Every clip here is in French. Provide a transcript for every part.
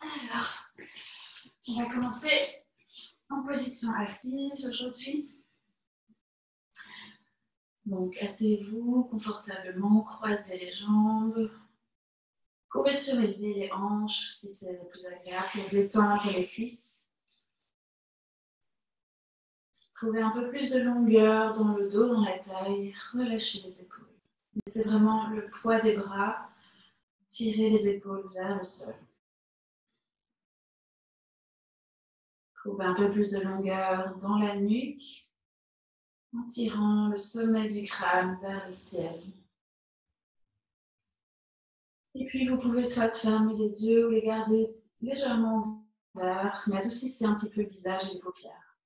Alors, on va commencer en position assise aujourd'hui. Donc, asseyez-vous confortablement, croisez les jambes. Vous pouvez surélever les hanches si c'est plus agréable pour détendre les cuisses. Trouvez un peu plus de longueur dans le dos, dans la taille. Relâchez les épaules. Laissez vraiment le poids des bras tirer les épaules vers le sol. Trouvez un peu plus de longueur dans la nuque en tirant le sommet du crâne vers le ciel. Et puis vous pouvez soit fermer les yeux ou les garder légèrement ouverts, mais adoucissez un petit peu le visage et les paupières.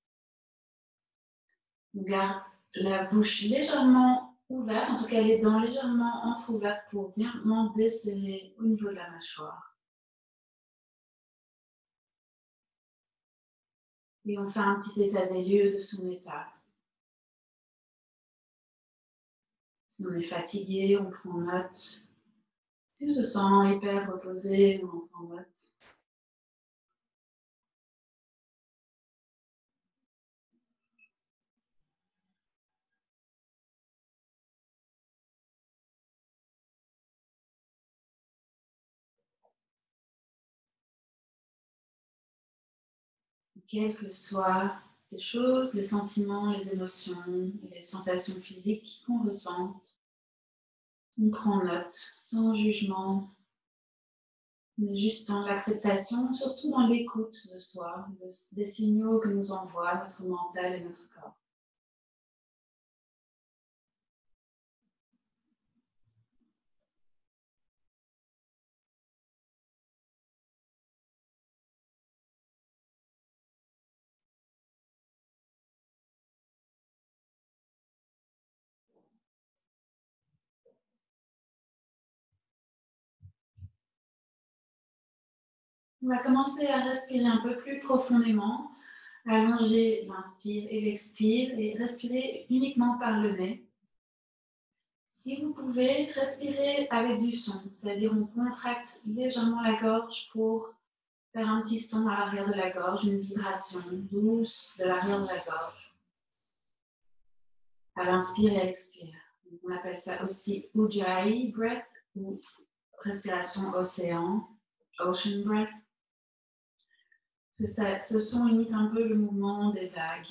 On garde la bouche légèrement ouverte, en tout cas les dents légèrement entrouvertes pour bien desserrer au niveau de la mâchoire. Et on fait un petit état des lieux de son état. Si on est fatigué, on prend note. Si on se sent hyper reposé, on en prend note. Quelles que soient les choses, les sentiments, les émotions, les sensations physiques qu'on ressent, on prend note sans jugement, mais juste dans l'acceptation, surtout dans l'écoute de soi, des signaux que nous envoie notre mental et notre corps. On va commencer à respirer un peu plus profondément, allonger l'inspire et l'expire et respirer uniquement par le nez. Si vous pouvez, respirer avec du son, c'est-à-dire on contracte légèrement la gorge pour faire un petit son à l'arrière de la gorge, une vibration douce de l'arrière de la gorge. À l'inspire et à l'expire. On appelle ça aussi Ujjayi breath ou respiration océan, ocean breath. Ce son imite un peu le mouvement des vagues.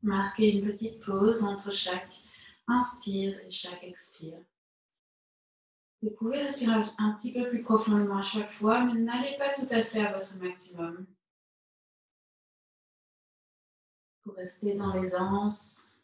Marquez une petite pause entre chaque inspire et chaque expire. Vous pouvez respirer un petit peu plus profondément à chaque fois, mais n'allez pas tout à fait à votre maximum. Pour rester dans l'aisance.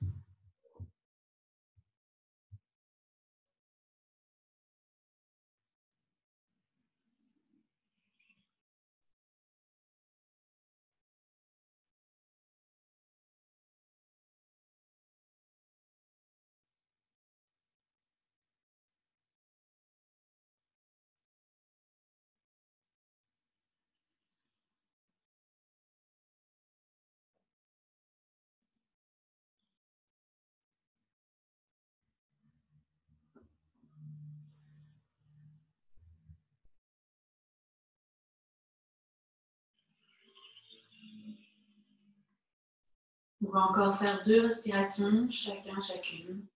On va encore faire 2 respirations, chacune.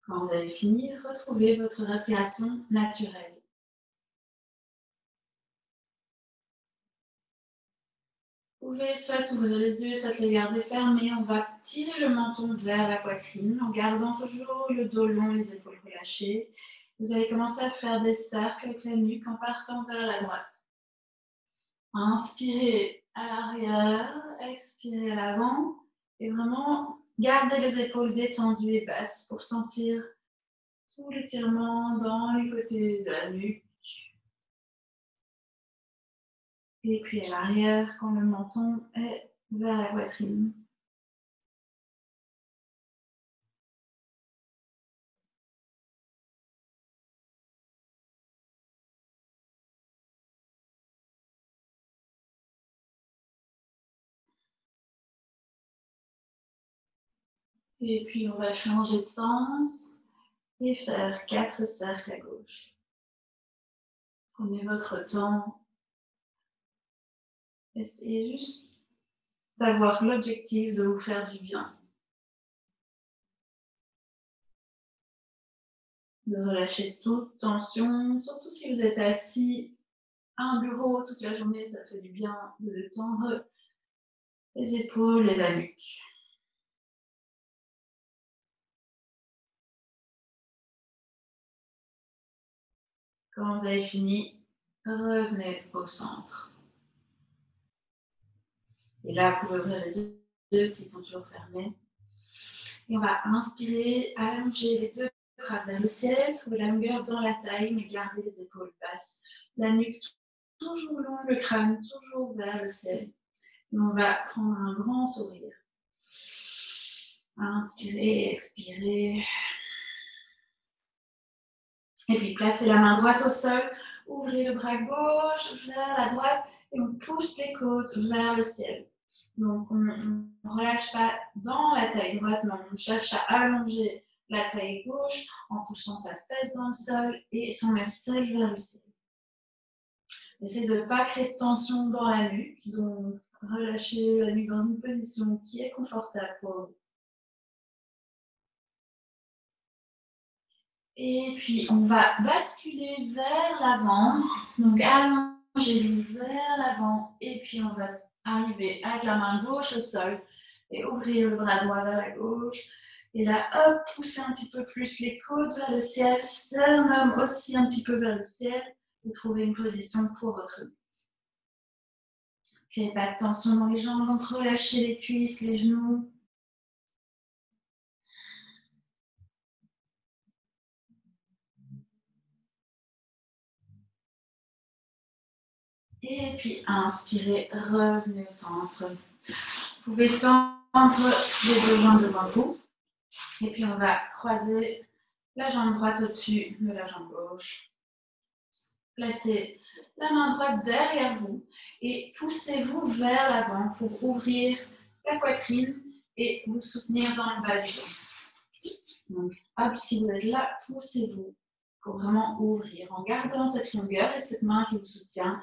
Quand vous avez fini, retrouvez votre respiration naturelle. Vous pouvez soit ouvrir les yeux, soit les garder fermés. On va tirer le menton vers la poitrine en gardant toujours le dos long, les épaules relâchées. Vous allez commencer à faire des cercles avec la nuque en partant vers la droite. Inspirez à l'arrière, expirez à l'avant et vraiment gardez les épaules détendues et basses pour sentir tout l'étirement dans les côtés de la nuque. Et puis à l'arrière, quand le menton est vers la poitrine. Et puis on va changer de sens et faire 4 cercles à gauche. Prenez votre temps. Essayez juste d'avoir l'objectif de vous faire du bien. De relâcher toute tension, surtout si vous êtes assis à un bureau toute la journée, ça fait du bien de détendre les épaules et la nuque. Quand vous avez fini, revenez au centre. Et là, vous pouvez ouvrir les yeux s'ils sont toujours fermés. Et on va inspirer, allonger les deux bras vers le ciel, trouver la longueur dans la taille, mais garder les épaules basses. La nuque toujours longue, le crâne toujours vers le ciel. Et on va prendre un grand sourire. Inspirez, expirez. Et puis placez la main droite au sol, ouvrez le bras gauche vers la droite et on pousse les côtes vers le ciel. Donc on ne relâche pas dans la taille droite, mais on cherche à allonger la taille gauche en poussant sa fesse dans le sol et son aisselle vers le ciel. Essayez de ne pas créer de tension dans la nuque, donc relâchez la nuque dans une position qui est confortable pour vous. Et puis, on va basculer vers l'avant. Donc, allongez-vous vers l'avant. Et puis, on va arriver avec la main gauche au sol et ouvrir le bras droit vers la gauche. Et là, hop, poussez un petit peu plus les côtes vers le ciel. Sternum aussi un petit peu vers le ciel. Et trouvez une position pour votre nuque. Créez pas de tension dans les jambes. Donc, relâchez les cuisses, les genoux. Et puis, inspirez, revenez au centre. Vous pouvez tendre les deux jambes devant vous. Et puis, on va croiser la jambe droite au-dessus de la jambe gauche. Placez la main droite derrière vous et poussez-vous vers l'avant pour ouvrir la poitrine et vous soutenir dans le bas du dos. Donc, hop, si vous êtes là, poussez-vous pour vraiment ouvrir en gardant cette longueur et cette main qui vous soutient.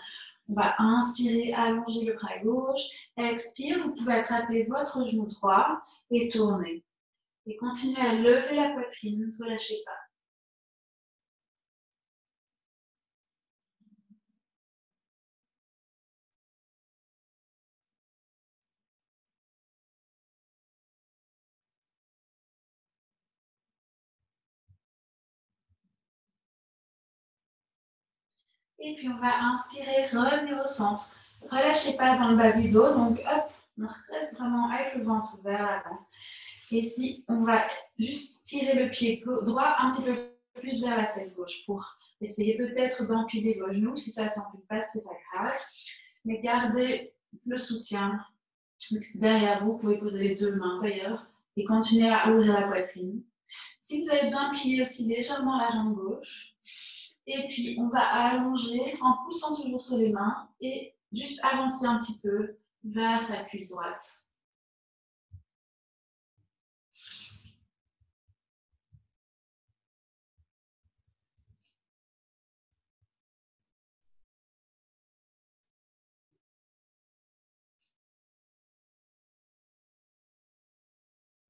On va inspirer, allonger le bras gauche. Expire, vous pouvez attraper votre genou droit et tourner. Et continuez à lever la poitrine, ne relâchez pas. Et puis on va inspirer, revenir au centre. Relâchez pas dans le bas du dos, donc hop, on reste vraiment avec le ventre vers l'avant. Et ici, on va juste tirer le pied droit un petit peu plus vers la fesse gauche pour essayer peut-être d'empiler vos genoux. Si ça ne s'empile pas, c'est pas grave. Mais gardez le soutien derrière vous. Vous pouvez poser les deux mains d'ailleurs et continuer à ouvrir la poitrine. Si vous avez besoin, pliez aussi légèrement la jambe gauche. Et puis, on va allonger en poussant toujours sur les mains et juste avancer un petit peu vers sa cuisse droite.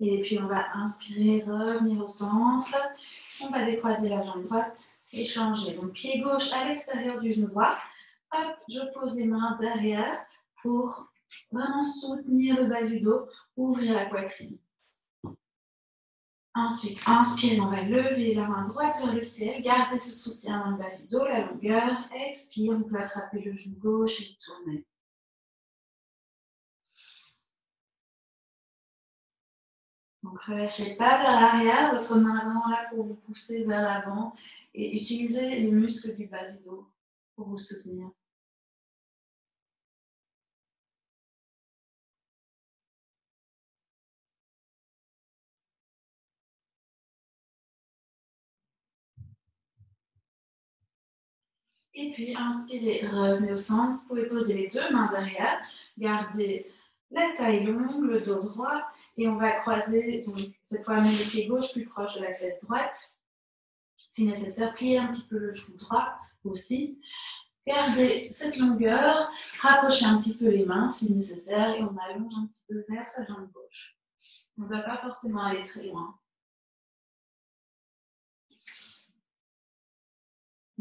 Et puis, on va inspirer, revenir au centre. On va décroiser la jambe droite et changer. Donc, pied gauche à l'extérieur du genou droit. Hop, je pose les mains derrière pour Vraiment soutenir le bas du dos, ouvrir la poitrine. Ensuite, inspire, on va lever la main droite vers le ciel, gardez ce soutien dans le bas du dos, la longueur. Expire, vous pouvez attraper le genou gauche et tourner. Donc, relâchez pas vers l'arrière, votre main avant là pour vous pousser vers l'avant et utilisez les muscles du bas du dos pour vous soutenir. Et puis, inspirez, revenez au centre. Vous pouvez poser les deux mains derrière, gardez la taille longue, le dos droit, et on va croiser, donc, cette fois, le pied gauche plus proche de la fesse droite. Si nécessaire, pliez un petit peu le genou droit aussi. Gardez cette longueur, rapprochez un petit peu les mains si nécessaire, et on allonge un petit peu vers sa jambe gauche. On ne doit pas forcément aller très loin.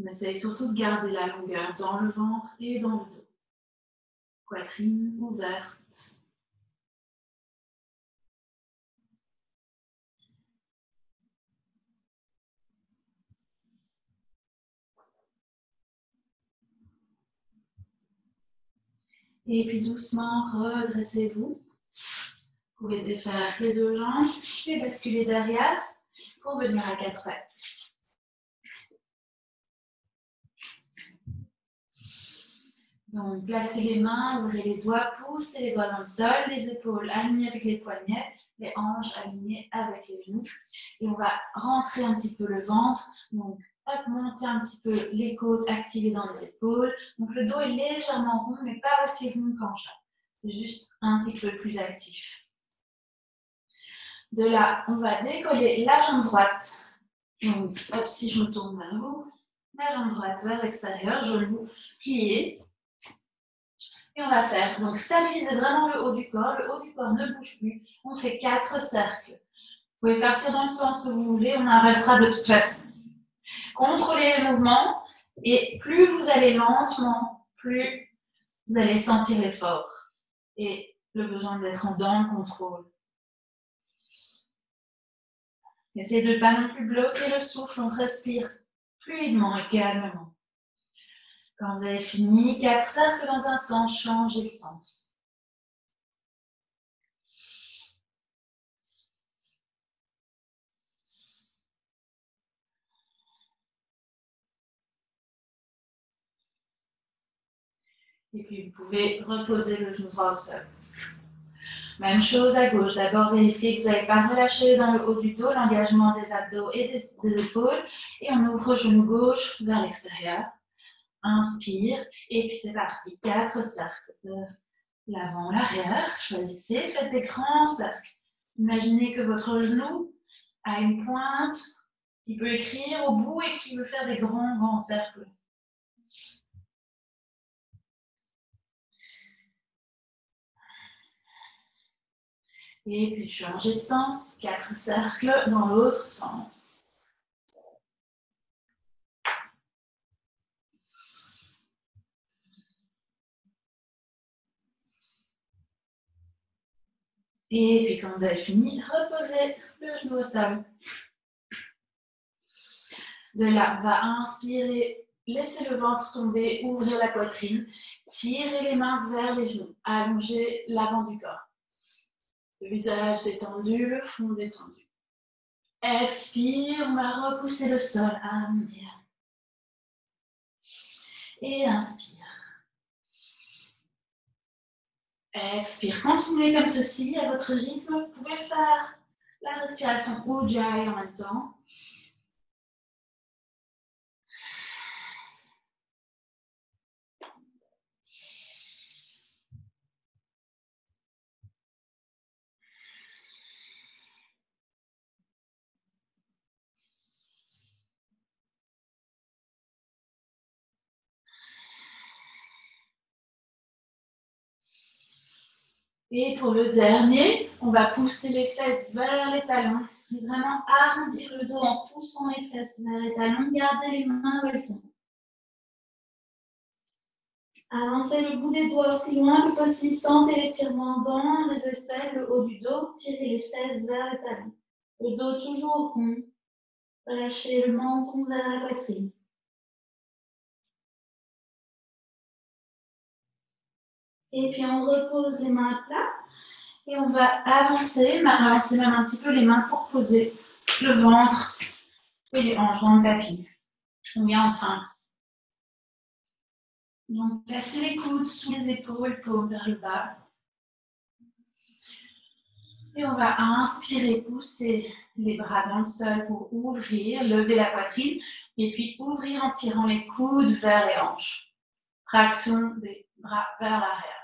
On essaye surtout de garder la longueur dans le ventre et dans le dos. Poitrine ouverte. Et puis doucement, redressez-vous. Vous pouvez défaire les deux jambes et basculer derrière pour venir à quatre pattes. Donc, placez les mains, ouvrez les doigts, poussez les doigts dans le sol, les épaules alignées avec les poignets, les hanches alignées avec les genoux. Et on va rentrer un petit peu le ventre. Donc, hop, monter un petit peu les côtes activées dans les épaules. Donc, le dos est légèrement rond, mais pas aussi rond qu'en chat. C'est juste un petit peu plus actif. De là, on va décoller la jambe droite. Donc, hop, si je me tourne vers vous, la jambe droite vers l'extérieur, genou plié. Et on va faire, donc stabiliser vraiment le haut du corps ne bouge plus. On fait 4 cercles. Vous pouvez partir dans le sens que vous voulez, on inversera de toute façon. Contrôlez le mouvement et plus vous allez lentement, plus vous allez sentir l'effort et le besoin d'être dans le contrôle. Essayez de ne pas non plus bloquer le souffle, on respire fluidement et calmement. Quand vous avez fini, 4 cercles dans un sens, changez de sens. Et puis vous pouvez reposer le genou droit au sol. Même chose à gauche. D'abord, vérifiez que vous n'avez pas relâché dans le haut du dos l'engagement des abdos et des épaules. Et on ouvre le genou gauche vers l'extérieur. Inspire. Et puis c'est parti. 4 cercles. De l'avant, l'arrière. Choisissez. Faites des grands cercles. Imaginez que votre genou a une pointe qui peut écrire au bout et qui veut faire des grands cercles. Et puis changer de sens, 4 cercles dans l'autre sens. Et puis quand vous avez fini, reposez le genou au sol. De là, on va inspirer, laisser le ventre tomber, ouvrir la poitrine, tirer les mains vers les genoux, allonger l'avant du corps. Le visage détendu, le front détendu. Expire, on va repousser le sol, arrondir. Et inspire. Expire, continuez comme ceci, à votre rythme. Vous pouvez faire la respiration Ujjayi en même temps. Et pour le dernier, on va pousser les fesses vers les talons. Et vraiment arrondir le dos en poussant les fesses vers les talons. Gardez les mains où elles sont. Avancez le bout des doigts aussi loin que possible. Sentez l'étirement dans les aisselles, le haut du dos. Tirez les fesses vers le talon. Le dos toujours rond. Relâchez le menton vers la poitrine. Et puis on repose les mains à plat. Et on va avancer même un petit peu les mains pour poser le ventre et les hanches dans le tapis. On est en sphinx. Donc, placez les coudes sous les épaules, paume vers le bas. Et on va inspirer, pousser les bras dans le sol pour ouvrir, lever la poitrine. Et puis ouvrir en tirant les coudes vers les hanches. Traction des bras vers l'arrière.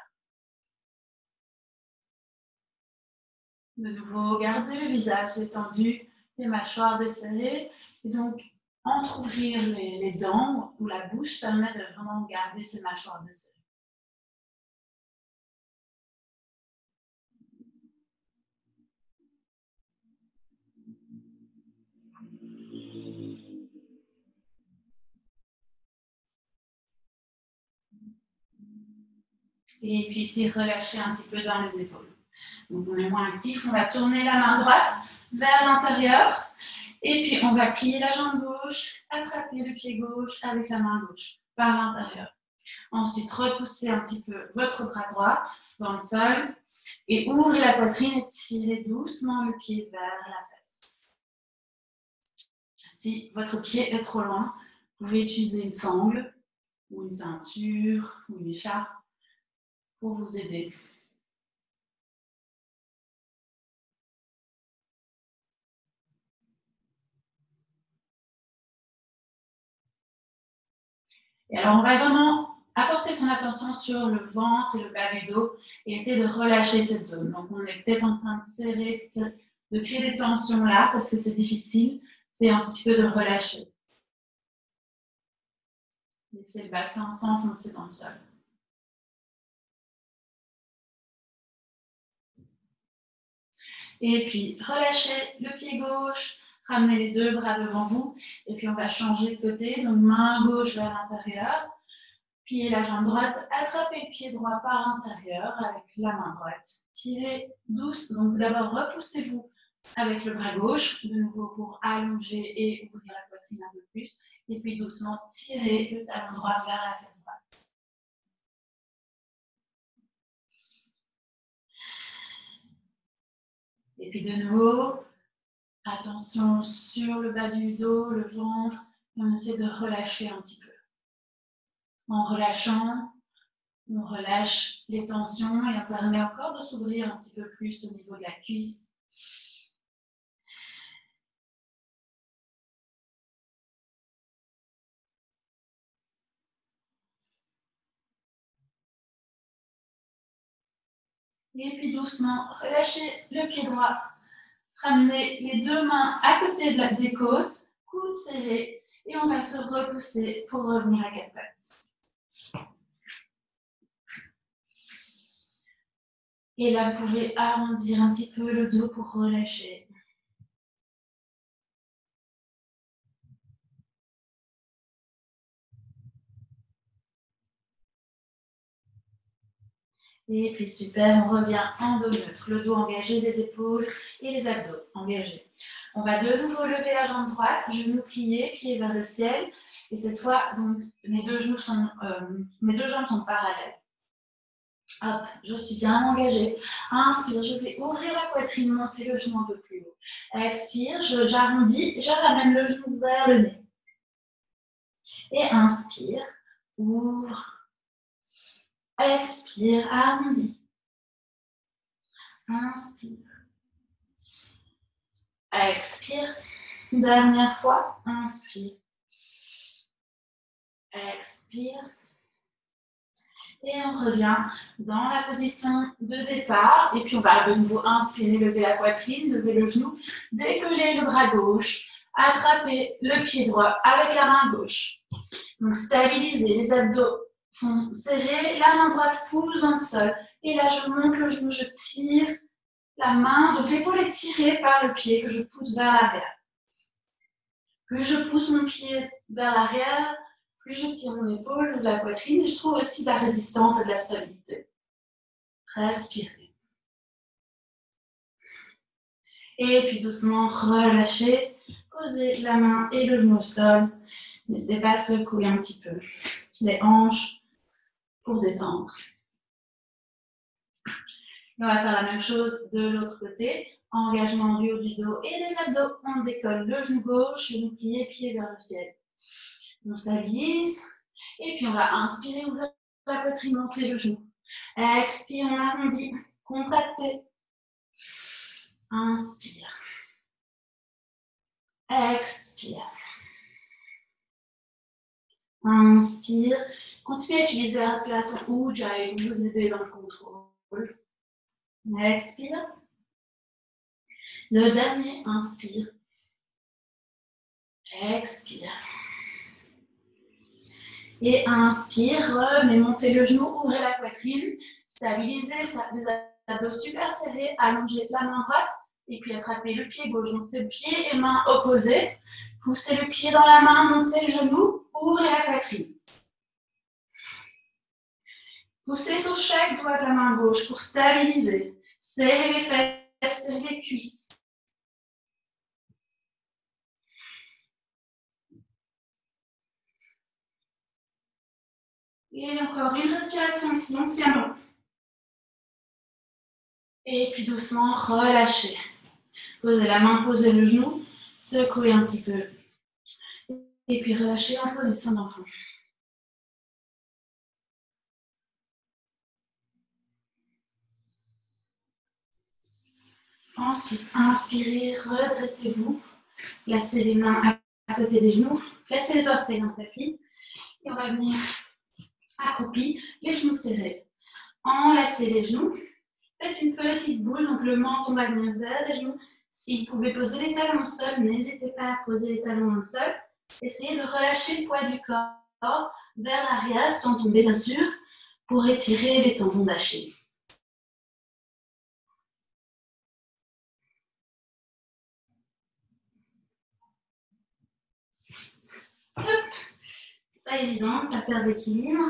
De nouveau, gardez le visage détendu, les mâchoires desserrées. Et donc, entrouvrir les dents ou la bouche permet de vraiment garder ces mâchoires desserrées. Et puis ici, relâchez un petit peu dans les épaules. Donc, on est moins actif. On va tourner la main droite vers l'intérieur. Et puis, on va plier la jambe gauche, attraper le pied gauche avec la main gauche par l'intérieur. Ensuite, repoussez un petit peu votre bras droit dans le sol et ouvrez la poitrine et tirez doucement le pied vers la fesse. Si votre pied est trop loin, vous pouvez utiliser une sangle ou une ceinture ou une écharpe pour vous aider. Et alors, on va vraiment apporter son attention sur le ventre et le bas du dos et essayer de relâcher cette zone. Donc, on est peut-être en train de serrer, de créer des tensions là parce que c'est difficile. C'est un petit peu de relâcher. Laissez le bassin s'enfoncer dans le sol. Et puis, relâchez le pied gauche, ramenez les deux bras devant vous. Et puis, on va changer de côté. Donc, main gauche vers l'intérieur. Pliez la jambe droite, attrapez le pied droit par l'intérieur avec la main droite. Tirez doucement. Donc, d'abord, repoussez-vous avec le bras gauche, de nouveau pour allonger et ouvrir la poitrine un peu plus. Et puis, doucement, tirez le talon droit vers la fesse droite. Et puis, de nouveau, attention sur le bas du dos, le ventre. Et on essaie de relâcher un petit peu. En relâchant, on relâche les tensions et on permet encore de s'ouvrir un petit peu plus au niveau de la cuisse. Et puis doucement, relâchez le pied droit. Ramenez les deux mains à côté des côtes, coudes serrés, et on va se repousser pour revenir à quatre pattes. Et là, vous pouvez arrondir un petit peu le dos pour relâcher. Et puis super, on revient en dos neutre, le dos engagé, les épaules et les abdos engagés. On va de nouveau lever la jambe droite, genoux pliés, pieds vers le ciel. Et cette fois, donc, mes deux jambes sont parallèles. Hop, je suis bien engagée. Inspire, je vais ouvrir la poitrine, monter le genou un peu plus haut. Expire, j'arrondis, je ramène le genou vers le nez. Et inspire, ouvre. Expire, arrondis. Inspire. Expire. Dernière fois, inspire. Expire. Et on revient dans la position de départ. Et puis on va de nouveau inspirer, lever la poitrine, lever le genou, décoller le bras gauche, attraper le pied droit avec la main gauche. Donc stabiliser, les abdos sont serrés, la main droite pousse dans le sol. Et là je monte le genou, je tire la main, donc l'épaule est tirée par le pied que je pousse vers l'arrière. Plus je pousse mon pied vers l'arrière, plus je tire mon épaule ou la poitrine, je trouve aussi de la résistance et de la stabilité. Respirez. Et puis doucement, relâchez. Posez la main et le genou au sol. N'hésitez pas à secouer un petit peu les hanches pour détendre. Et on va faire la même chose de l'autre côté. Engagement du haut du dos et des abdos. On décolle le genou gauche, genou plié, pied vers le ciel. On stabilise. Et puis on va inspirer, ouvrir la poitrine, monter le genou. Expire, on arrondit, contractez. Inspire. Expire. Inspire. Continuez à utiliser la respiration Ujjayi pour vous aider dans le contrôle. Expire. Le dernier, inspire. Expire. Et inspire, revenez, montez le genou, ouvrez la poitrine, stabilisez, les abdos super serrés, allongez la main droite et puis attrapez le pied gauche. Donc c'est pied et main opposés. Poussez le pied dans la main, montez le genou, ouvrez la poitrine. Poussez sur chaque doigt de la main gauche pour stabiliser. Serrez les fesses, serrez les cuisses. Et encore une respiration ici, on tient bon. Et puis doucement, relâchez. Posez la main, posez le genou, secouez un petit peu. Et puis relâchez en position d'enfant. Ensuite, inspirez, redressez-vous. Placez les mains à côté des genoux. Placez les orteils dans le tapis. Et on va venir accroupi, les genoux serrés. Enlacez les genoux. Faites une petite boule, donc le menton va venir vers les genoux. Si vous pouvez poser les talons au sol, n'hésitez pas à poser les talons au sol. Essayez de relâcher le poids du corps vers l'arrière, sans tomber bien sûr, pour étirer les tendons d'Achille. Pas évident, pas perdre d'équilibre.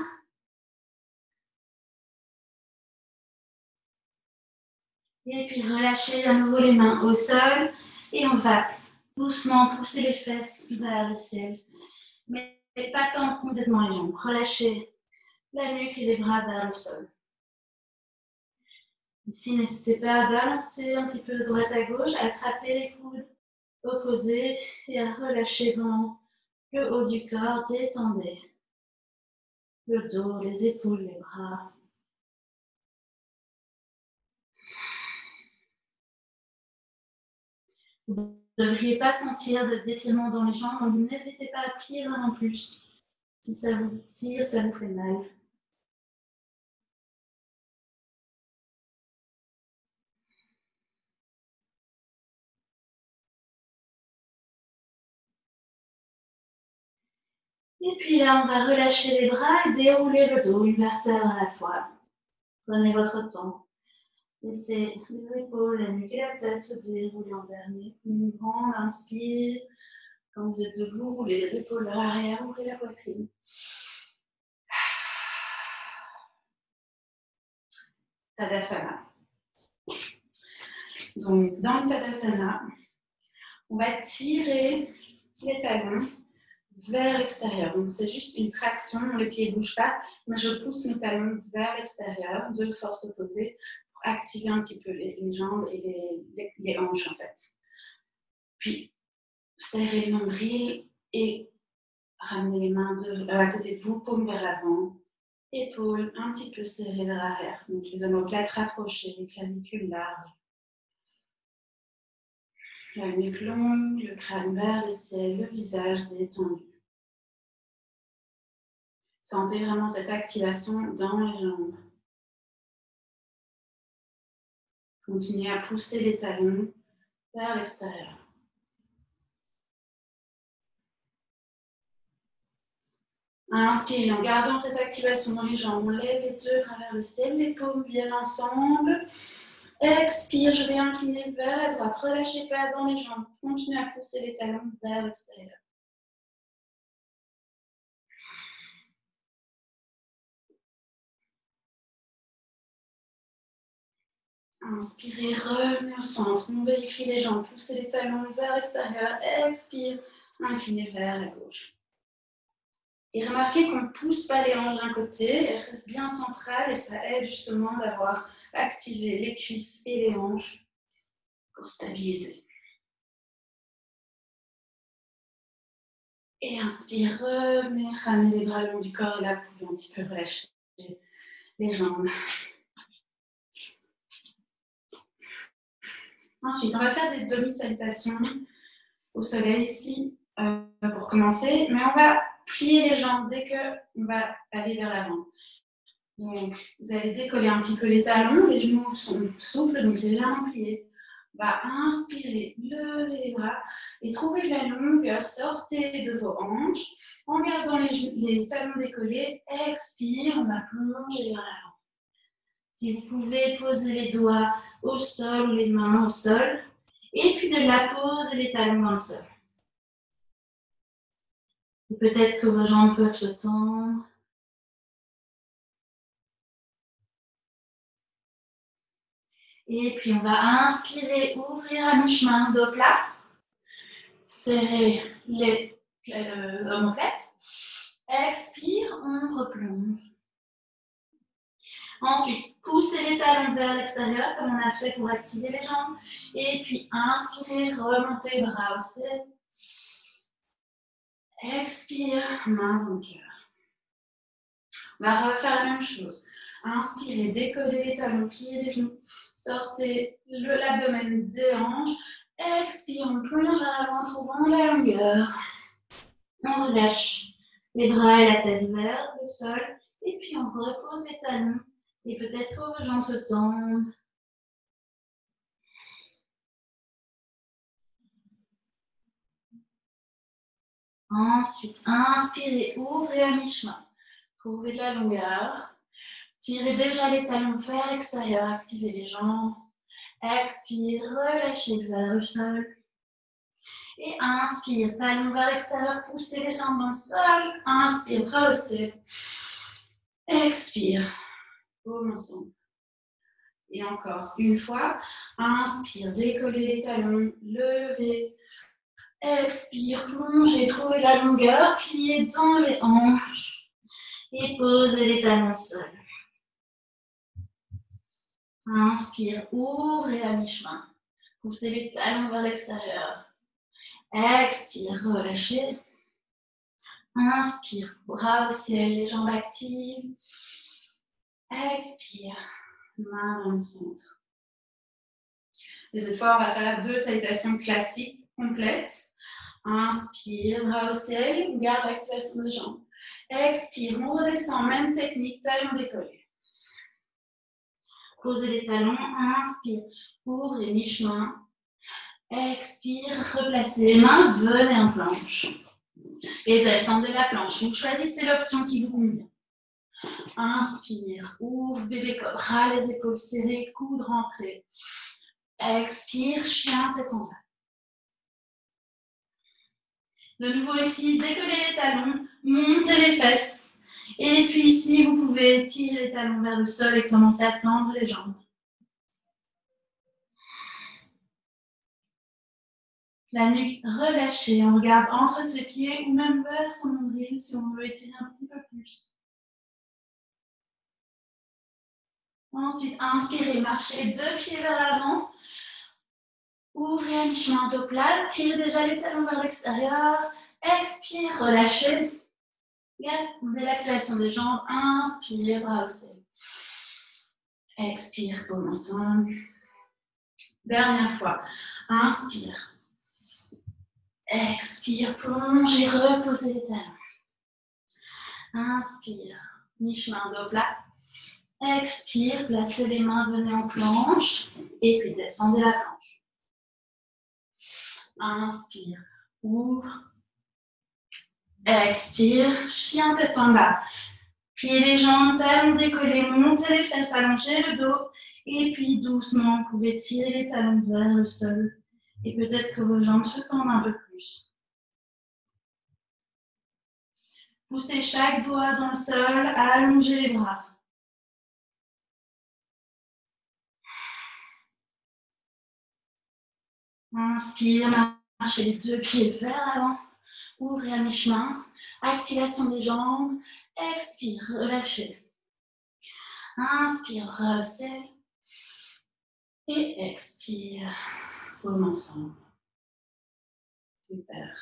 Et puis relâchez à nouveau les mains au sol. Et on va doucement pousser les fesses vers le ciel. Mais pas tendre complètement les jambes. Relâchez la nuque et les bras vers le sol. Ici, n'hésitez pas à balancer un petit peu de droite à gauche, à attraper les coudes opposés et à relâcher dans le haut du corps. Détendez le dos, les épaules, les bras. Vous ne devriez pas sentir d'étirement dans les jambes, donc n'hésitez pas à plier vraiment plus. Si ça vous tire, ça vous fait mal. Et puis là, on va relâcher les bras et dérouler le dos, une vertèbre à la fois. Prenez votre temps. Laissez les épaules, la nuque et la tête se dérouler en dernier. Une grande inspire. Quand vous êtes debout, roulez les épaules vers l'arrière, ouvrez la poitrine. Tadasana. Donc, dans le Tadasana, on va tirer les talons vers l'extérieur. Donc, c'est juste une traction, les pieds ne bougent pas, mais je pousse mes talons vers l'extérieur, de force opposée, pour activer un petit peu les jambes et les hanches, en fait. Puis, serrez le nombril et ramenez les mains à côté de vous, paume vers l'avant, épaules un petit peu serrées vers l'arrière. Donc, les omoplates rapprochées, les clavicules larges. La nuque longue, le crâne vers le ciel, le visage détendu. Sentez vraiment cette activation dans les jambes. Continuez à pousser les talons vers l'extérieur. Inspirez en gardant cette activation dans les jambes. On lève les deux bras vers le ciel, les paumes viennent ensemble. Expire, je vais incliner vers la droite. Relâchez pas dans les jambes. Continuez à pousser les talons vers l'extérieur. Inspirez, revenez au centre. On vérifie les jambes. Poussez les talons vers l'extérieur. Expire, inclinez vers la gauche. Et remarquez qu'on ne pousse pas les hanches d'un côté. Elles restent bien centrales et ça aide justement d'avoir activé les cuisses et les hanches pour stabiliser. Et inspire, revenez, ramenez les bras le long du corps et là, vous pouvez un petit peu relâcher les jambes. Ensuite, on va faire des demi-salutations au soleil ici pour commencer, mais on va plier les jambes dès qu'on va aller vers l'avant. Donc, vous allez décoller un petit peu les talons, les genoux sont souples, donc légèrement pliés. On va inspirer, lever les bras et trouver de la longueur, sortez de vos hanches. En gardant les talons décollés, expire, on va plonger vers l'avant. Si vous pouvez poser les doigts au sol ou les mains au sol, et puis de la poser les talons dans le sol. Et peut-être que vos jambes peuvent se tendre. Et puis on va inspirer, ouvrir à mi-chemin, dos plat. Serrer les omoplates. Expire, on replonge. Ensuite, poussez les talons vers l'extérieur, comme on a fait pour activer les jambes. Et puis, inspirez, remontez, bras au ciel. Expire, main dans le cœur. On va refaire la même chose. Inspirez, décollez les talons, pliez les genoux. Sortez l'abdomen des hanches. Expire, on plonge à l'avant, trouvant la longueur. On relâche les bras et la tête vers le sol. Et puis, on repose les talons. Et peut-être que vos jambes se tendent. Ensuite, inspirez, ouvrez à mi-chemin. Trouvez de la longueur. Tirez déjà les talons vers l'extérieur, activez les jambes. Expire, relâchez vers le sol. Et inspire, talons vers l'extérieur, poussez les jambes dans le sol. Inspire, bras au ciel. Expire, paume ensemble. Et encore une fois, inspire, décollez les talons, levez. Expire, plongez, trouvez la longueur, pliez dans les hanches. Et posez les talons au sol. Inspire, ouvrez à mi-chemin. Poussez les talons vers l'extérieur. Expire, relâchez. Inspire, bras au ciel, les jambes actives. Expire, main dans le centre. Et cette fois, on va faire 2 salutations classiques complètes. Inspire, bras au ciel, on garde l'activation des jambes. Expire, on redescend, même technique, talons décollés. Posez les talons, inspire, ouvrez mi-chemin. Expire, replacez les mains, venez en planche. Et descendez la planche. Vous choisissez l'option qui vous convient. Inspire, ouvre, bébé cobra, les épaules serrées, coudes rentrés. Expire, chien, tête en bas. De nouveau ici, décollez les talons, montez les fesses. Et puis ici, vous pouvez tirer les talons vers le sol et commencer à tendre les jambes. La nuque relâchée, on regarde entre ses pieds ou même vers son nombril si on veut étirer un petit peu plus. Ensuite, inspirez, marchez 2 pieds vers l'avant. Ouvrez à mi-chemin, dos plat. Tirez déjà les talons vers l'extérieur. Expire, relâchez. Gardez l'activation des jambes. Inspire, bras au ciel. Expire, paume ensemble. Dernière fois. Inspire. Expire, plonge et reposez les talons. Inspire, mi-chemin, dos plat. Expire, placez les mains, venez en planche. Et puis descendez la planche. Inspire, ouvre. Expire, chien tête en bas. Pliez les jambes, talons décollés, montez les fesses, allongez le dos. Et puis doucement, vous pouvez tirer les talons vers le sol. Et peut-être que vos jambes se tendent un peu plus. Poussez chaque doigt dans le sol, allongez les bras. Inspire, marchez les deux pieds vers l'avant. Ouvrez à mi-chemin. Activation des jambes. Expire, relâchez. Inspire, resserre. Et expire. Paume ensemble. Super.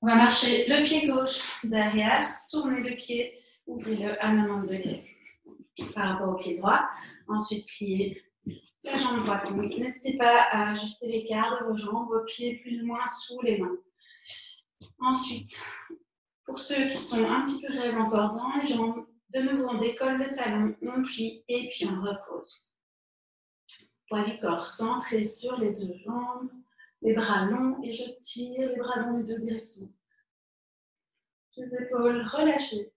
On va marcher le pied gauche derrière. Tournez le pied. Ouvrez-le à 90 degrés par rapport au pied droit. Ensuite, pliez la jambe droite. N'hésitez pas à ajuster l'écart de vos jambes, vos pieds plus ou moins sous les mains. Ensuite, pour ceux qui sont un petit peu raides encore dans les jambes, de nouveau on décolle le talon, on plie et puis on repose. Poids du corps centré sur les deux jambes, les bras longs et je tire les bras dans les deux directions. Les épaules relâchées.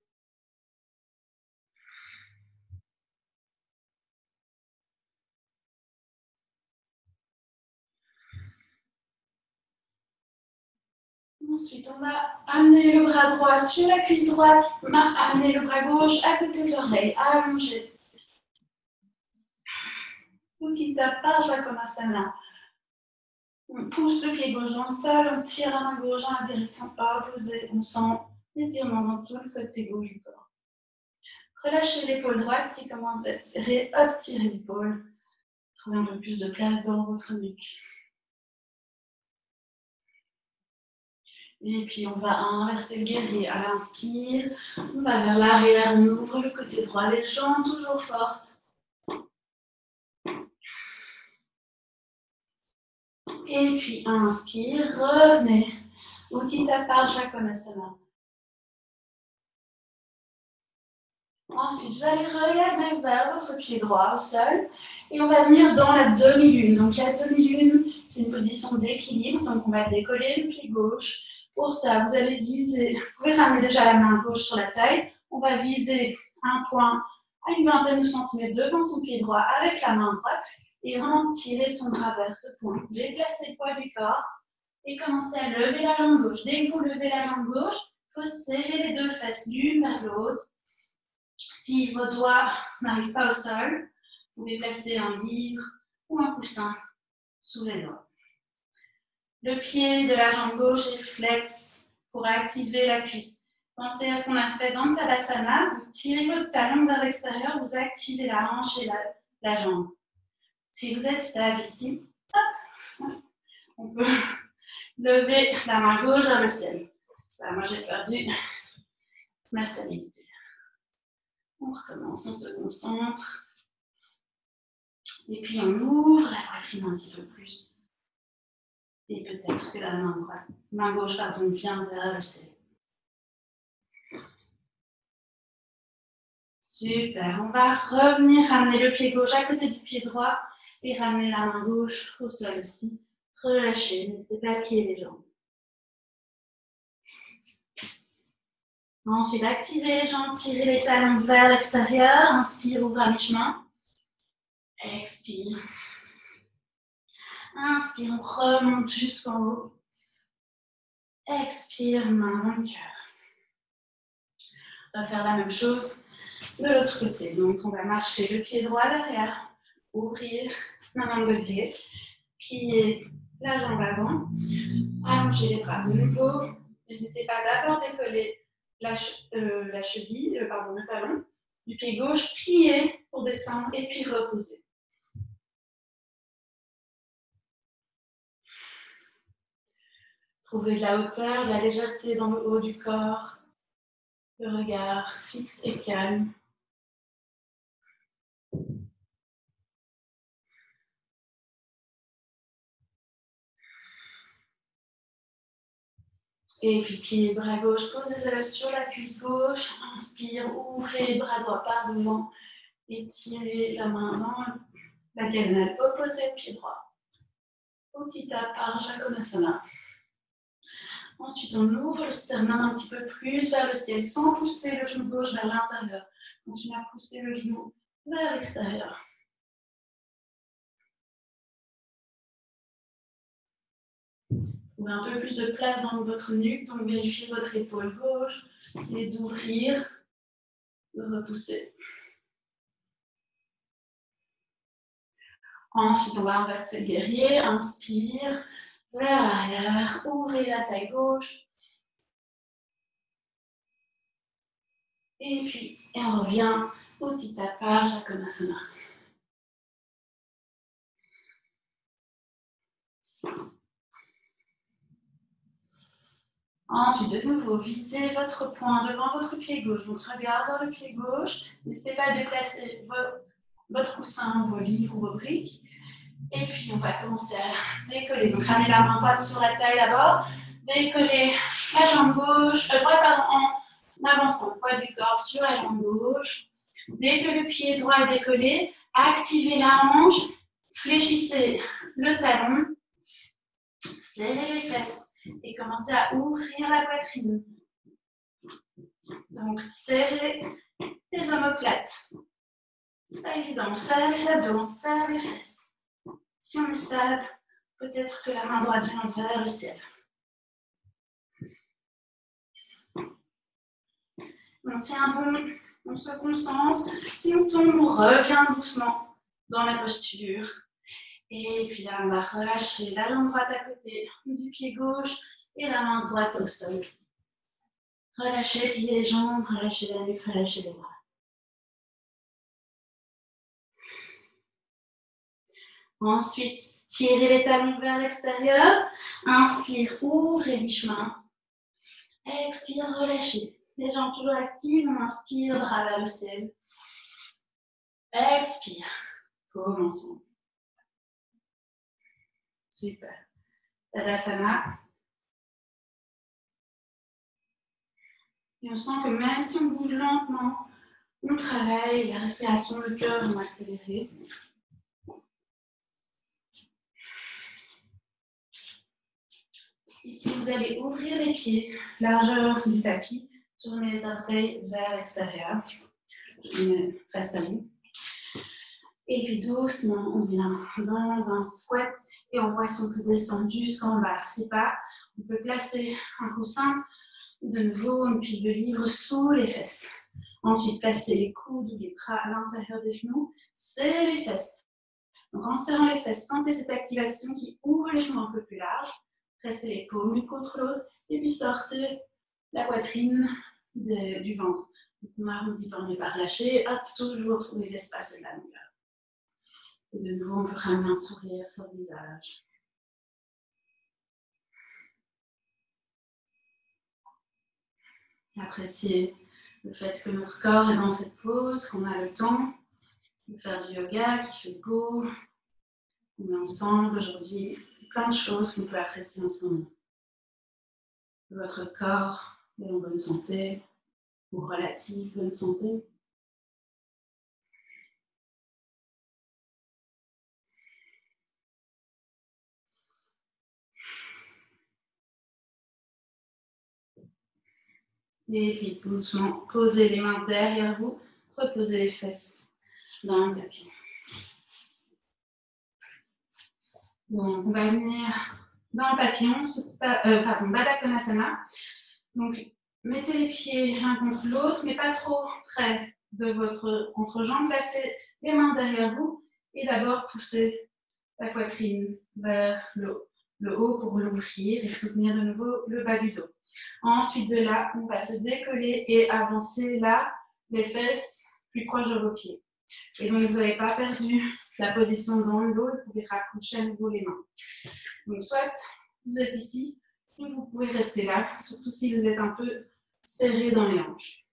Ensuite, on va amener le bras droit sur la cuisse droite, amener le bras gauche à côté de l'oreille, allonger. Petit tapage, je vais commencer là. On pousse le pied gauche dans le sol, on tire la main gauche dans la direction opposée. On sent l'étirement dans tout le côté gauche du corps. Relâchez l'épaule droite si comment vous êtes serré. Hop, tirez l'épaule. Trouvez un peu plus de place dans votre nuque. Et puis on va inverser le guerrier. À l'inspire, on va vers l'arrière, on ouvre le côté droit, les jambes toujours fortes. Et puis inspire, revenez. Outil tapage, Vakonasana. Ensuite, vous allez regarder vers votre pied droit au sol et on va venir dans la demi-lune. Donc la demi-lune, c'est une position d'équilibre, donc on va décoller le pied gauche. Pour ça, vous allez viser, vous pouvez ramener déjà la main gauche sur la taille. On va viser un point à une vingtaine de centimètres devant son pied droit avec la main droite et vraiment tirer son bras vers ce point. Déplacez le poids du corps et commencez à lever la jambe gauche. Dès que vous levez la jambe gauche, il faut serrer les deux fesses l'une vers l'autre. Si vos doigts n'arrivent pas au sol, vous pouvez placer un livre ou un coussin sous les doigts. Le pied de la jambe gauche est flex pour activer la cuisse. Pensez à ce qu'on a fait dans le Tadasana. Vous tirez votre talon vers l'extérieur, vous activez la hanche et la jambe. Si vous êtes stable ici, hop, on peut lever la main gauche vers le ciel. Voilà, moi, j'ai perdu ma stabilité. On recommence, on se concentre. Et puis, on ouvre la poitrine un petit peu plus. Et peut-être que la main gauche vient vers le ciel. Super. On va revenir ramener le pied gauche à côté du pied droit et ramener la main gauche au sol aussi. Relâchez, n'hésitez pas à plier les jambes. Ensuite, activez les jambes, tirez les talons vers l'extérieur. Inspire, ouvre à mi-chemin. Expire. Inspire, on remonte jusqu'en haut. Expire, main dans le cœur. On va faire la même chose de l'autre côté. Donc, on va marcher le pied droit derrière, ouvrir 90 degrés, plier la jambe avant, allonger les bras de nouveau. N'hésitez pas d'abord décoller le talon du pied gauche, plier pour descendre et puis reposer. Trouvez de la hauteur, de la légèreté dans le haut du corps, le regard fixe et calme. Et puis pied, bras gauche, posez les épaules sur la cuisse gauche. Inspire, ouvrez les bras droits par devant et tirez la main dans la diagonale opposée au pied droit. Petit tapage, Vakonasana. Ensuite, on ouvre le sternum un petit peu plus vers le ciel sans pousser le genou gauche vers l'intérieur. Continuez à pousser le genou vers l'extérieur. Trouvez un peu plus de place dans votre nuque, donc vérifiez votre épaule gauche. Essayez d'ouvrir, de repousser. Ensuite, on va inverser le guerrier. Inspire, vers l'arrière, ouvrez la taille gauche. Et puis, on revient au petit tapage à Konasana. Ensuite, de nouveau, visez votre poing devant votre pied gauche. Donc, regardez vers le pied gauche. N'hésitez pas à déplacer votre coussin, vos livres ou vos briques. Et puis, on va commencer à décoller. Donc, ramenez la main droite sur la taille d'abord. Décollez la jambe gauche, droite en avançant le poids du corps sur la jambe gauche. Dès que le pied droit est décollé, activez la hanche, fléchissez le talon, serrez les fesses et commencez à ouvrir la poitrine. Donc, serrez les omoplates. Pas évident, serre les abdos, serre les fesses. Si on est stable, peut-être que la main droite vient vers le ciel. On tient bon, on se concentre. Si on tombe, on revient doucement dans la posture. Et puis là, on va relâcher la jambe droite à côté du pied gauche et la main droite au sol aussi. Relâchez, pliez les jambes, relâchez la nuque, relâchez les bras. Ensuite, tirez les talons vers l'extérieur. Inspire, ouvrez les chemins. Expire, relâchez. Les jambes toujours actives, on inspire, bras vers le ciel. Expire. Commençons. Super. Tadasana. Et on sent que même si on bouge lentement, on travaille la respiration, le cœur, on va accélérer. Ici, vous allez ouvrir les pieds, largeur du tapis, tournez les orteils vers l'extérieur. Je mets face à vous. Et puis doucement, on vient dans un squat et on voit si on peut descendre jusqu'en bas. Si pas, on peut placer un coussin, de nouveau une pile de livres sous les fesses. Ensuite, placez les coudes ou les bras à l'intérieur des genoux, serrez les fesses. Donc en serrant les fesses, sentez cette activation qui ouvre les genoux un peu plus larges. Pressez les paumes l'une contre l'autre et puis sortez la poitrine du ventre. Donc on arrondit par les bras relâchés, hop, toujours trouver l'espace et la longueur. Et de nouveau, on peut ramener un sourire sur le visage. Appréciez le fait que notre corps est dans cette pause, qu'on a le temps de faire du yoga, qu'il fait beau. On est ensemble aujourd'hui. Plein de choses qu'on peut apprécier en ce moment. Votre corps est en bonne santé, ou relative bonne santé. Et puis doucement, posez les mains derrière vous, reposez les fesses dans le tapis. Donc on va venir dans le papillon, Baddha Konasana. Donc mettez les pieds l'un contre l'autre, mais pas trop près de votre entrejambe. Placez les mains derrière vous et d'abord poussez la poitrine vers le haut pour l'ouvrir et soutenir de nouveau le bas du dos. Ensuite de là, on va se décoller et avancer là, les fesses plus proches de vos pieds. Et donc, vous n'avez pas perdu la position dans le dos, vous pouvez rapprocher à nouveau les mains. Donc, soit vous êtes ici, ou vous pouvez rester là, surtout si vous êtes un peu serré dans les hanches.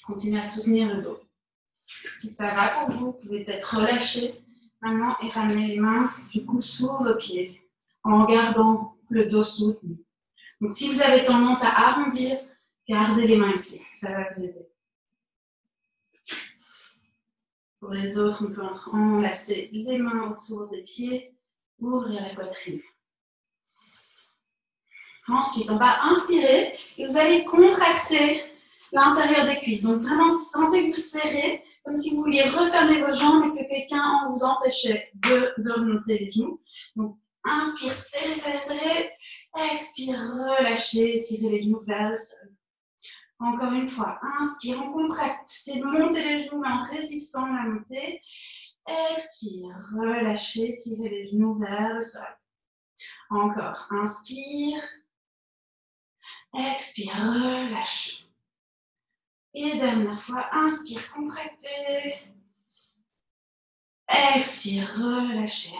Continuez à soutenir le dos. Si ça va pour vous, vous pouvez peut-être relâcher maintenant et ramener les mains du coup sous vos pieds en gardant le dos soutenu. Donc, si vous avez tendance à arrondir, gardez les mains ici, ça va vous aider. Pour les autres, on peut enlacer les mains autour des pieds, ouvrir la poitrine. Ensuite, on va inspirer et vous allez contracter l'intérieur des cuisses. Donc, vraiment, sentez que vous serrez, comme si vous vouliez refermer vos jambes et que quelqu'un vous empêchait de remonter les genoux. Donc, inspire, serrez, serrez, serrez. Expire, relâchez, tirez les genoux vers le sol. Encore une fois, inspire, on contracte, c'est de monter les genoux mais en résistant à la montée. Expire, relâchez, tirez les genoux vers le sol. Encore, inspire. Expire, relâche. Et dernière fois, inspire, contractez. Expire, relâchez.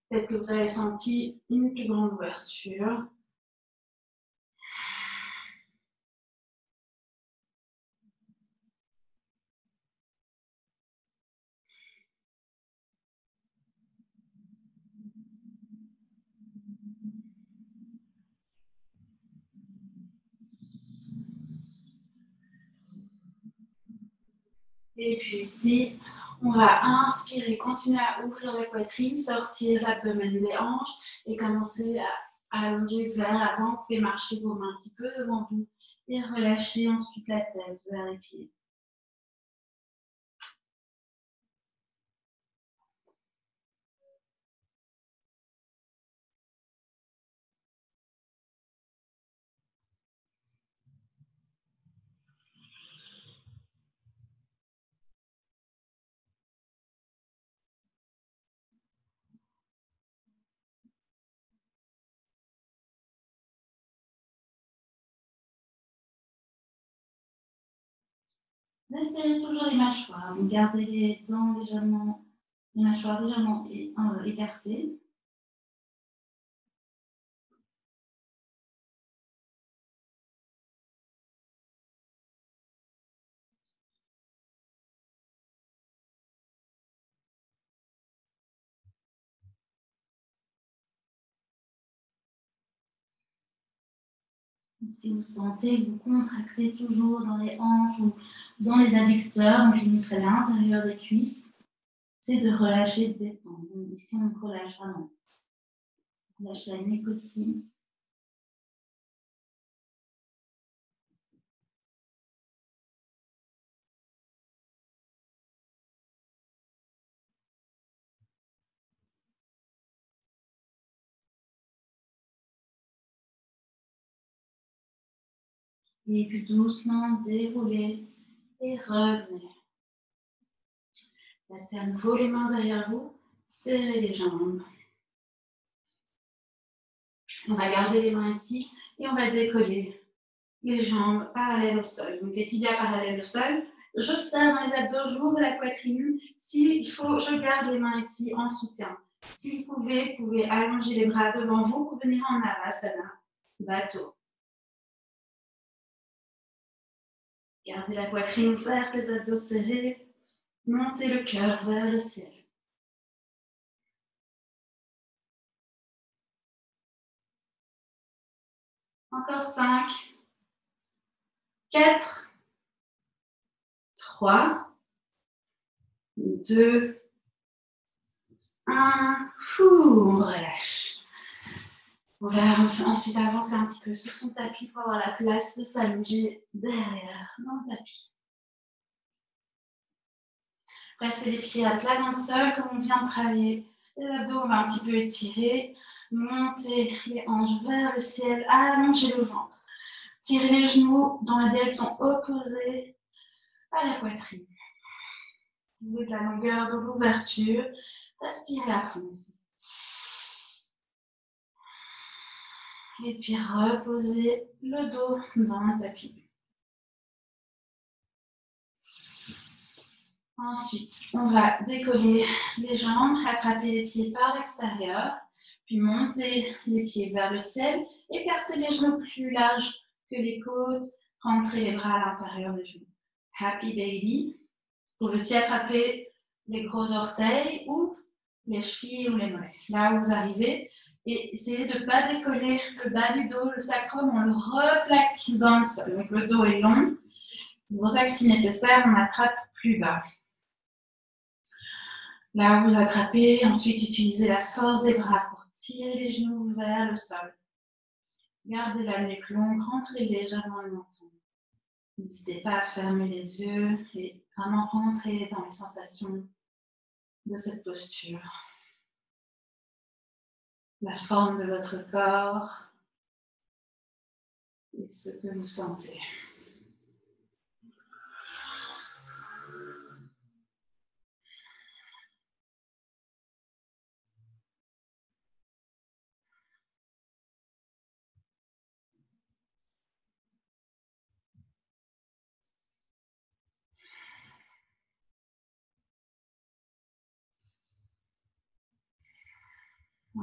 Peut-être que vous avez senti une plus grande ouverture. Et puis ici, on va inspirer, continuer à ouvrir la poitrine, sortir l'abdomen des hanches et commencer à allonger vers l'avant. Vous pouvez marcher vos mains un petit peu devant vous et relâcher ensuite la tête vers les pieds. Desserrez toujours les mâchoires, vous gardez les dents légèrement, les mâchoires légèrement écartées. Si vous sentez que vous contractez toujours dans les hanches ou dans les adducteurs, donc les muscles à l'intérieur des cuisses, c'est de relâcher, de détendre. Donc ici, on relâche vraiment. On lâche la nuque aussi. Et puis doucement dérouler et revenir. Placez à nouveau les mains derrière vous, serrez les jambes. On va garder les mains ici et on va décoller les jambes parallèles au sol. Donc les tibias parallèles au sol. Je serre dans les abdos, j'ouvre la poitrine. S'il faut, je garde les mains ici en soutien. Si vous pouvez allonger les bras devant vous pour venir en Navasana, bateau. Gardez la poitrine ouverte, les abdos serrés. Montez le cœur vers le ciel. Encore 5, 4, 3, 2, 1. On relâche. On va ensuite avancer un petit peu sur son tapis pour avoir la place de s'allonger derrière dans le tapis. Placez les pieds à plat dans le sol comme on vient de travailler. Les abdos, on va un petit peu étirer. Montez les hanches vers le ciel, allongez le ventre. Tirez les genoux dans la direction opposée à la poitrine. Vous de la longueur de l'ouverture. Respirez à fond ici. Et puis reposez le dos dans le tapis. Ensuite, on va décoller les jambes, attraper les pieds par l'extérieur, puis monter les pieds vers le ciel, écarter les genoux plus larges que les côtes, rentrer les bras à l'intérieur des genoux. Happy baby. Vous pouvez aussi attraper les gros orteils ou les chevilles ou les mollets. Là où vous arrivez, et essayez de ne pas décoller le bas du dos, le sacrum, on le replaque dans le sol. Donc le dos est long. C'est pour ça que si nécessaire, on attrape plus bas. Là où vous attrapez, ensuite utilisez la force des bras pour tirer les genoux vers le sol. Gardez la nuque longue, rentrez légèrement le menton. N'hésitez pas à fermer les yeux et vraiment rentrer dans les sensations de cette posture. La forme de votre corps et ce que vous sentez.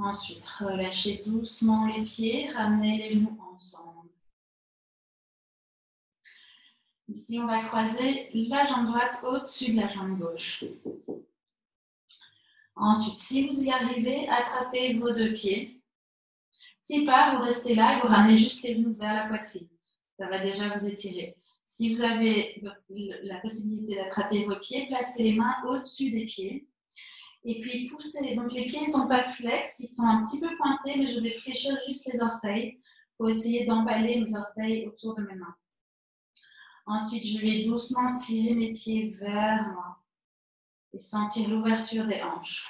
Ensuite, relâchez doucement les pieds, ramenez les genoux ensemble. Ici, on va croiser la jambe droite au-dessus de la jambe gauche. Ensuite, si vous y arrivez, attrapez vos deux pieds. Si pas, vous restez là et vous ramenez juste les genoux vers la poitrine. Ça va déjà vous étirer. Si vous avez la possibilité d'attraper vos pieds, placez les mains au-dessus des pieds. Et puis poussez. Donc les pieds ne sont pas flex, ils sont un petit peu pointés, mais je vais fléchir juste les orteils pour essayer d'emballer mes orteils autour de mes mains. Ensuite, je vais doucement tirer mes pieds vers moi et sentir l'ouverture des hanches.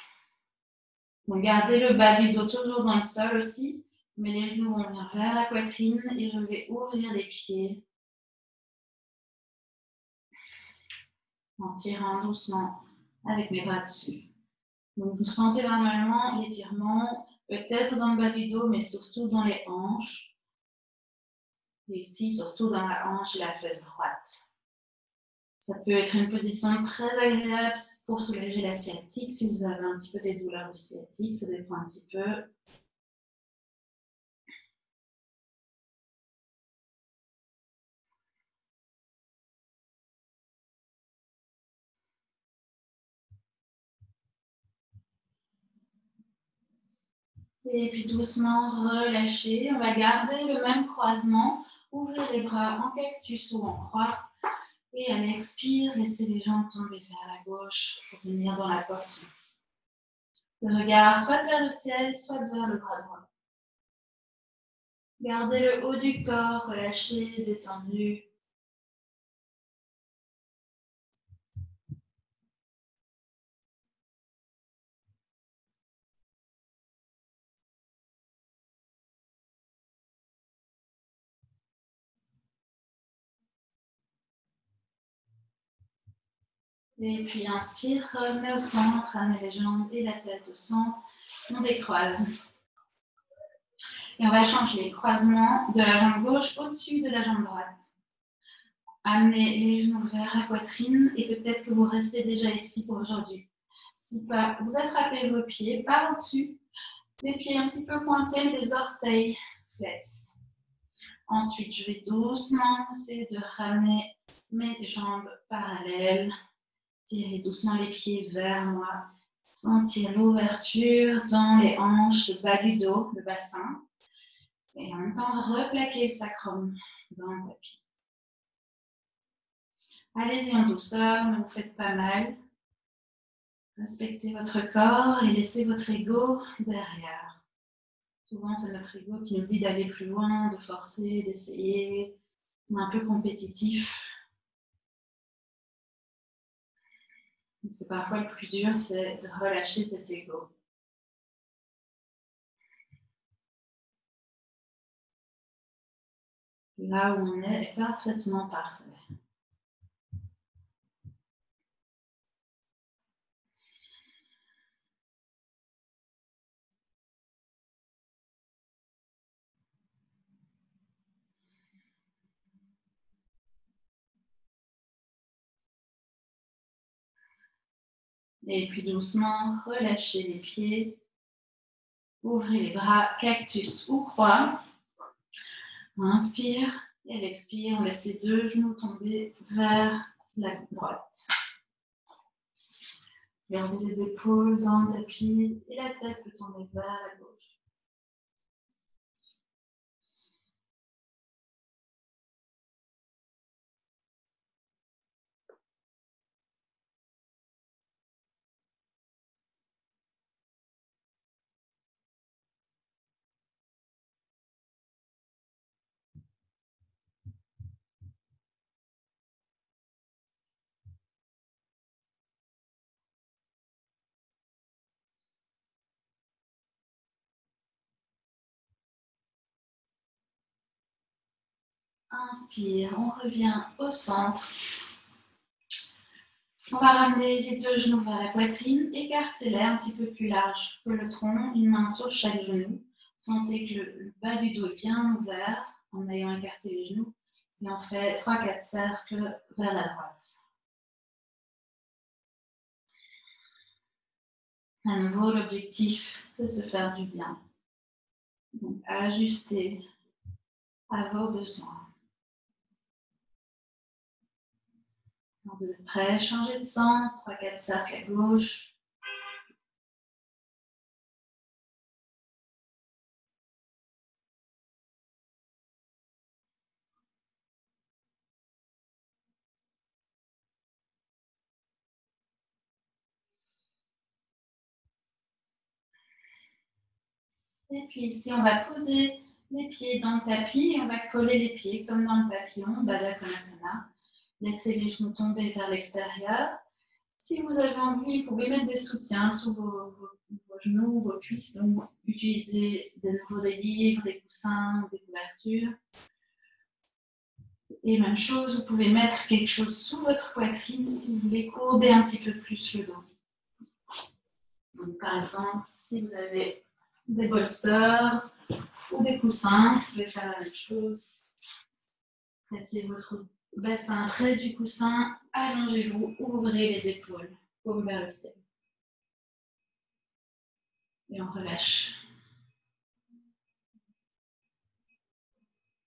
Donc gardez le bas du dos toujours dans le sol aussi, mais les genoux vont venir vers la poitrine et je vais ouvrir les pieds en tirant doucement avec mes bras dessus. Donc vous sentez normalement l'étirement, peut-être dans le bas du dos, mais surtout dans les hanches. Et ici, surtout dans la hanche et la fesse droite. Ça peut être une position très agréable pour soulager la sciatique. Si vous avez un petit peu des douleurs de sciatique, ça dépend un petit peu. Et puis doucement relâcher. On va garder le même croisement. Ouvrez les bras en cactus ou en croix. Et à l'expire, laissez les jambes tomber vers la gauche pour venir dans la torsion. Le regard soit vers le ciel, soit vers le bras droit. Gardez le haut du corps relâché, détendu. Et puis inspire, revenez au centre, ramenez les jambes et la tête au centre. On décroise. Et on va changer les croisements de la jambe gauche au-dessus de la jambe droite. Amenez les genoux vers la poitrine et peut-être que vous restez déjà ici pour aujourd'hui. Si pas, vous attrapez vos pieds par au-dessus, les pieds un petit peu pointés, les orteils flex. Ensuite, je vais doucement essayer de ramener mes jambes parallèles. Tirez doucement les pieds vers moi. Sentir l'ouverture dans les hanches, le bas du dos, le bassin. Et en même temps, replaquer le sacrum dans le tapis. Allez-y en douceur, ne vous faites pas mal. Respectez votre corps et laissez votre ego derrière. Souvent, c'est notre ego qui nous dit d'aller plus loin, de forcer, d'essayer. On est un peu compétitif. C'est parfois le plus dur, c'est de relâcher cet ego. Là où on est parfaitement parfait. Et puis doucement, relâchez les pieds. Ouvrez les bras, cactus ou croix. Inspire et l'expire. On laisse les deux genoux tomber vers la droite. Gardez les épaules dans le tapis et la tête peut tomber vers la gauche. Inspire, on revient au centre. On va ramener les deux genoux vers la poitrine, écartez-les un petit peu plus large que le tronc, une main sur chaque genou. Sentez que le bas du dos est bien ouvert en ayant écarté les genoux. Et on fait 3-4 cercles vers la droite. À nouveau, l'objectif, c'est se faire du bien. Donc, ajuster à vos besoins. Quand vous êtes prêts, changez de sens, 3-4 cercles à gauche. Et puis ici, on va poser les pieds dans le tapis et on va coller les pieds comme dans le papillon, Baddha Konasana. Laissez les genoux tomber vers l'extérieur. Si vous avez envie, vous pouvez mettre des soutiens sous vos genoux, vos cuisses. Donc, utilisez de nouveau des livres, des coussins, des couvertures. Et même chose, vous pouvez mettre quelque chose sous votre poitrine si vous voulez courber un petit peu plus le dos. Donc, par exemple, si vous avez des bolsters ou des coussins, vous pouvez faire la même chose. Placez votre bassin près du coussin, allongez-vous, ouvrez les épaules, paume vers le ciel. Et on relâche.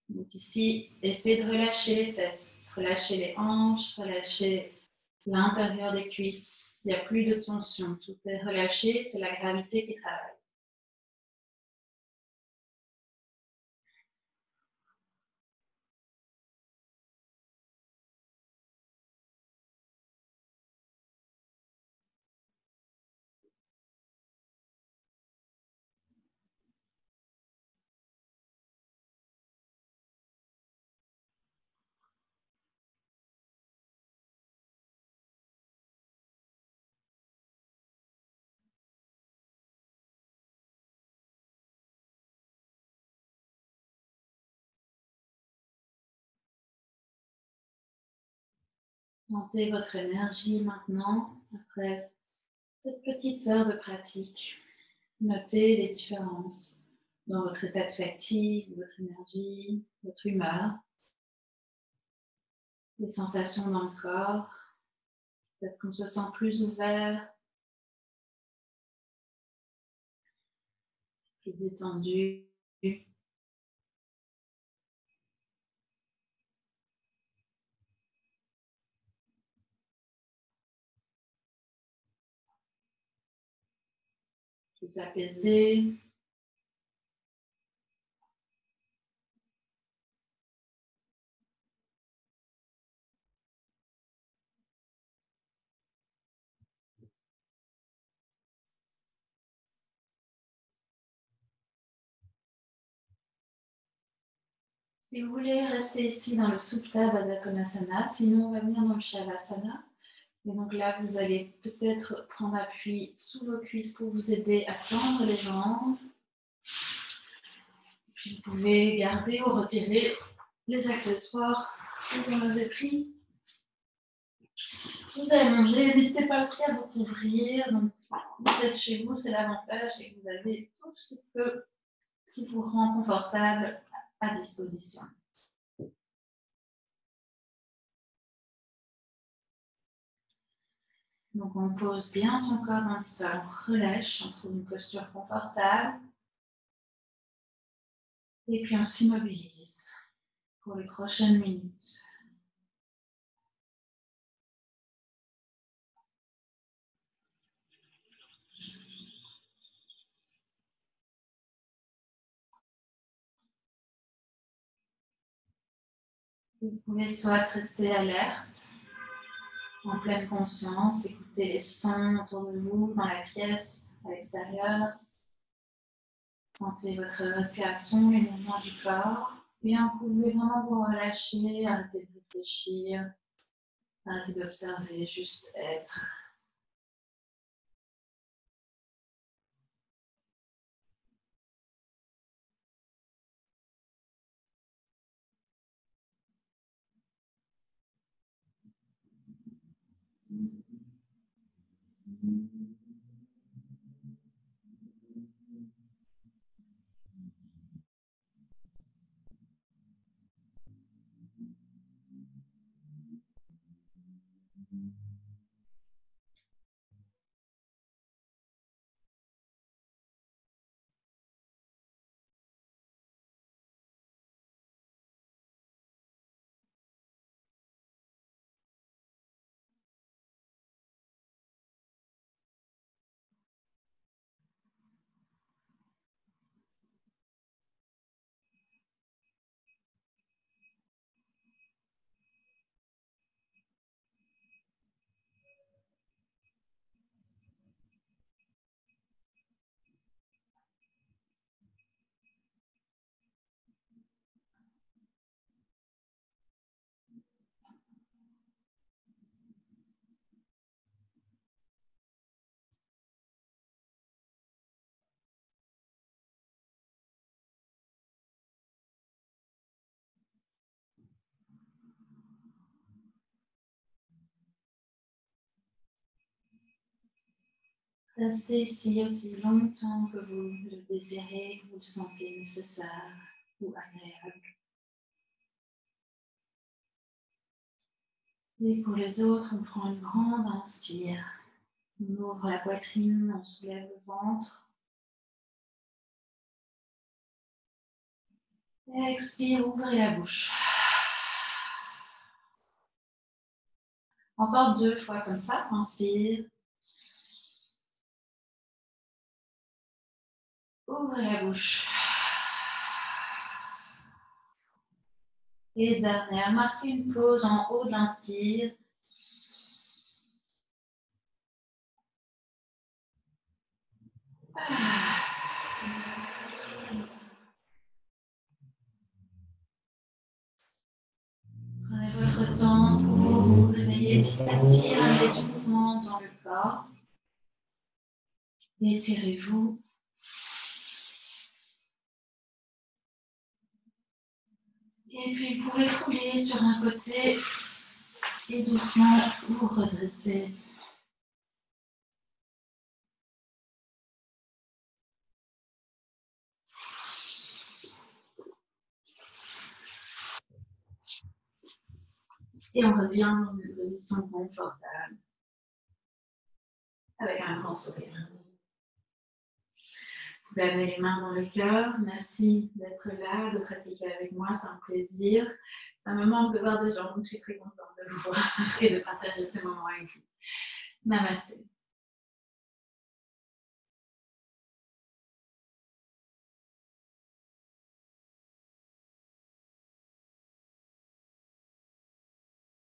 Donc ici, essayez de relâcher les fesses, relâcher les hanches, relâcher l'intérieur des cuisses. Il n'y a plus de tension, tout est relâché, c'est la gravité qui travaille. Sentez votre énergie maintenant, après cette petite heure de pratique. Notez les différences dans votre état de fatigue, votre énergie, votre humeur, les sensations dans le corps. Peut-être qu'on se sent plus ouvert, plus détendu. Plus apaisé. Si vous voulez rester ici dans le Supta Baddha Konasana, sinon on va venir dans le Shavasana. Et donc là, vous allez peut-être prendre appui sous vos cuisses pour vous aider à tendre les jambes. Puis vous pouvez garder ou retirer les accessoires que vous en avez pris. Vous allez manger, n'hésitez pas aussi à vous couvrir. Donc, vous êtes chez vous, c'est l'avantage, c'est que vous avez tout ce qui vous rend confortable à disposition. Donc, on pose bien son corps dans le sol, on relâche, on trouve une posture confortable. Et puis, on s'immobilise pour les prochaines minutes. Vous pouvez soit rester alerte, en pleine conscience, écouter les sons autour de vous, dans la pièce, à l'extérieur. Sentez votre respiration et le mouvement du corps. Et vous pouvez vraiment vous relâcher, arrêter de réfléchir, arrêter d'observer, juste être. Restez ici aussi longtemps que vous le désirez, que vous le sentez nécessaire ou agréable. Et pour les autres, on prend une grande inspire. On ouvre la poitrine, on soulève le ventre. Et expire, ouvrez la bouche. Encore 2 fois comme ça, inspire. Ouvrez la bouche. Et dernière, marquez une pause en haut de l'inspire. Prenez votre temps pour vous réveiller petit à petit, amener du mouvement dans le corps. Étirez-vous. Et puis vous pouvez rouler sur un côté et doucement vous redresser. Et on revient dans une position confortable avec un grand sourire. Vous pouvez amener les mains dans le cœur. Merci d'être là, de pratiquer avec moi, c'est un plaisir. Ça me manque de voir des gens, donc je suis très contente de vous voir et de partager ce moment avec vous. Namasté.